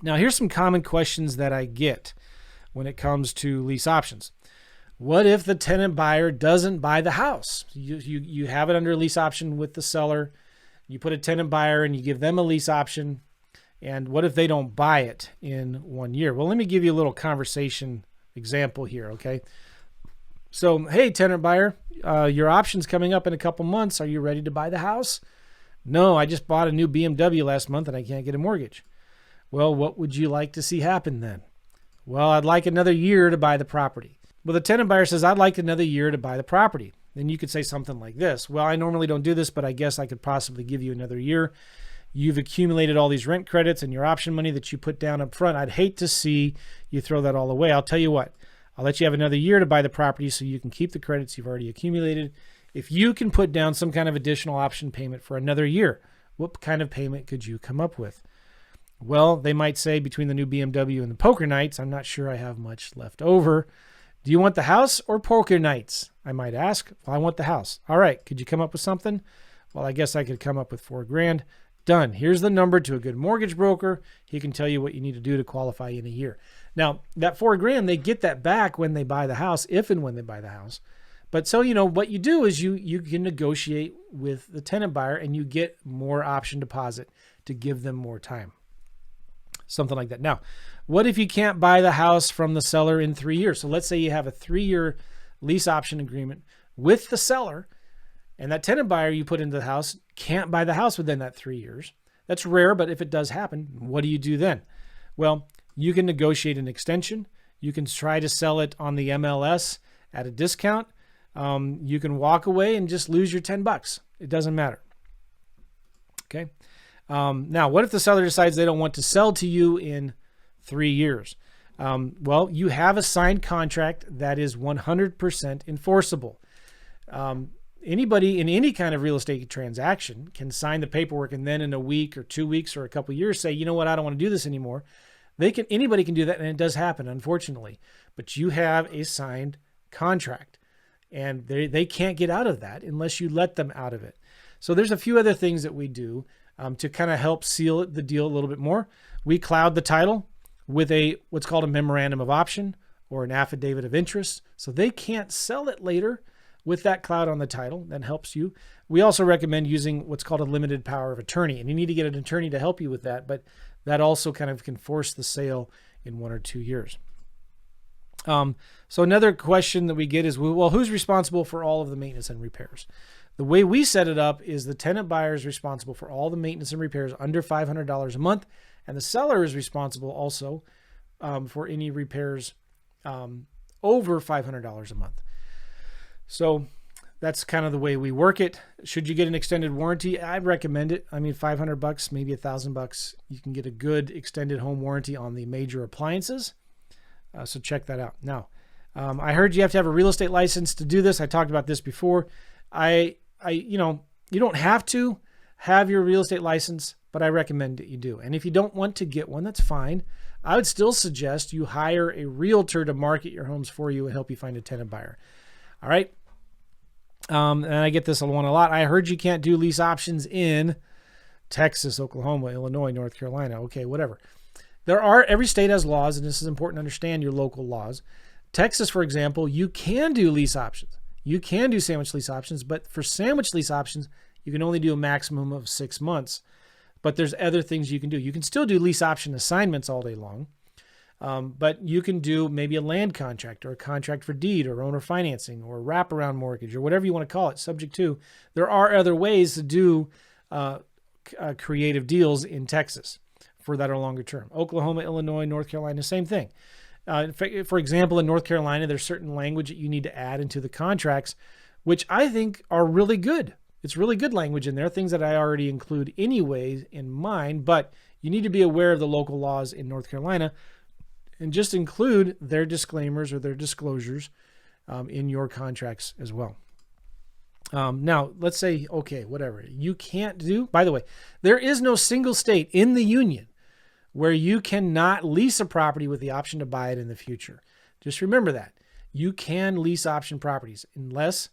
Now, here's some common questions that I get when it comes to lease options. What if the tenant buyer doesn't buy the house? You have it under a lease option with the seller. You put a tenant buyer and you give them a lease option. And what if they don't buy it in 1 year? Well, let me give you a little conversation example here, okay? So, hey, tenant buyer, your option's coming up in a couple months. Are you ready to buy the house? No, I just bought a new BMW last month and I can't get a mortgage. Well, what would you like to see happen then? Well, I'd like another year to buy the property. Well, the tenant buyer says, I'd like another year to buy the property. Then you could say something like this. Well, I normally don't do this, but I guess I could possibly give you another year. You've accumulated all these rent credits and your option money that you put down up front. I'd hate to see you throw that all away. I'll tell you what, I'll let you have another year to buy the property so you can keep the credits you've already accumulated. If you can put down some kind of additional option payment for another year, what kind of payment could you come up with? Well, they might say between the new BMW and the poker nights, I'm not sure I have much left over. Do you want the house or poker nights? I might ask. Well, I want the house. All right. Could you come up with something? Well, I guess I could come up with $4,000. Done. Here's the number to a good mortgage broker. He can tell you what you need to do to qualify in a year. Now, that $4,000, they get that back when they buy the house, if and when they buy the house. But so, what you do is you can negotiate with the tenant buyer and you get more option deposit to give them more time. Something like that. Now, what if you can't buy the house from the seller in 3 years? So let's say you have a 3-year lease option agreement with the seller, and that tenant buyer you put into the house can't buy the house within that 3 years. That's rare, but if it does happen, what do you do then? Well, you can negotiate an extension. You can try to sell it on the MLS at a discount. You can walk away and just lose your $10. It doesn't matter. Okay. Now, what if the seller decides they don't want to sell to you in 3 years? Well, you have a signed contract that is 100% enforceable. Anybody in any kind of real estate transaction can sign the paperwork and then in a week or 2 weeks or a couple of years say, you know what, I don't want to do this anymore. Anybody can do that, and it does happen, unfortunately. But you have a signed contract, and they can't get out of that unless you let them out of it. So there's a few other things that we do to kind of help seal the deal a little bit more. We cloud the title with what's called a memorandum of option or an affidavit of interest, so they can't sell it later with that cloud on the title. That helps you. We also recommend using what's called a limited power of attorney, and you need to get an attorney to help you with that, but that also kind of can force the sale in 1 or 2 years. So another question that we get is, well, who's responsible for all of the maintenance and repairs? The way we set it up is the tenant buyer is responsible for all the maintenance and repairs under $500 a month, and the seller is responsible also for any repairs over $500 a month. So that's kind of the way we work it. Should you get an extended warranty? I'd recommend it. I mean, $500, maybe $1,000, you can get a good extended home warranty on the major appliances. So check that out. Now, I heard you have to have a real estate license to do this. I talked about this before. You don't have to have your real estate license, but I recommend that you do. And if you don't want to get one, that's fine. I would still suggest you hire a realtor to market your homes for you and help you find a tenant buyer. All right. And I get this one a lot. I heard you can't do lease options in Texas, Oklahoma, Illinois, North Carolina. Okay, whatever. Every state has laws, and this is important to understand your local laws. Texas, for example, you can do lease options. You can do sandwich lease options, but for sandwich lease options, you can only do a maximum of 6 months. But there's other things you can do. You can still do lease option assignments all day long, but you can do maybe a land contract or a contract for deed or owner financing or wraparound mortgage or whatever you want to call it, subject to. There are other ways to do creative deals in Texas for that are longer term. Oklahoma, Illinois, North Carolina, same thing. For example, in North Carolina, there's certain language that you need to add into the contracts, which I think are really good. It's really good language in there, things that I already include anyways in mine, but you need to be aware of the local laws in North Carolina and just include their disclaimers or their disclosures in your contracts as well. Now, let's say, okay, whatever. You can't do, by the way, there is no single state in the union where you cannot lease a property with the option to buy it in the future. Just remember that. You can lease option properties unless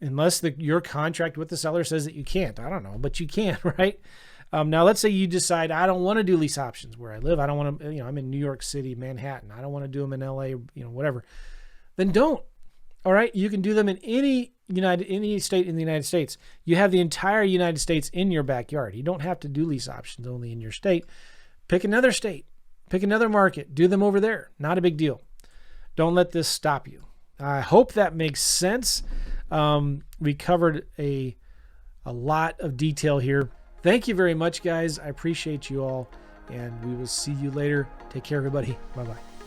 your contract with the seller says that you can't. I don't know, but you can, right? Now, let's say you decide, I don't want to do lease options where I live. I don't want to, I'm in New York City, Manhattan. I don't want to do them in LA, whatever. Then don't. All right. You can do them in any state in the United States. You have the entire United States in your backyard. You don't have to do lease options only in your state. Pick another state, pick another market, do them over there. Not a big deal. Don't let this stop you. I hope that makes sense. We covered a lot of detail here. Thank you very much, guys. I appreciate you all, and we will see you later. Take care, everybody. Bye-bye.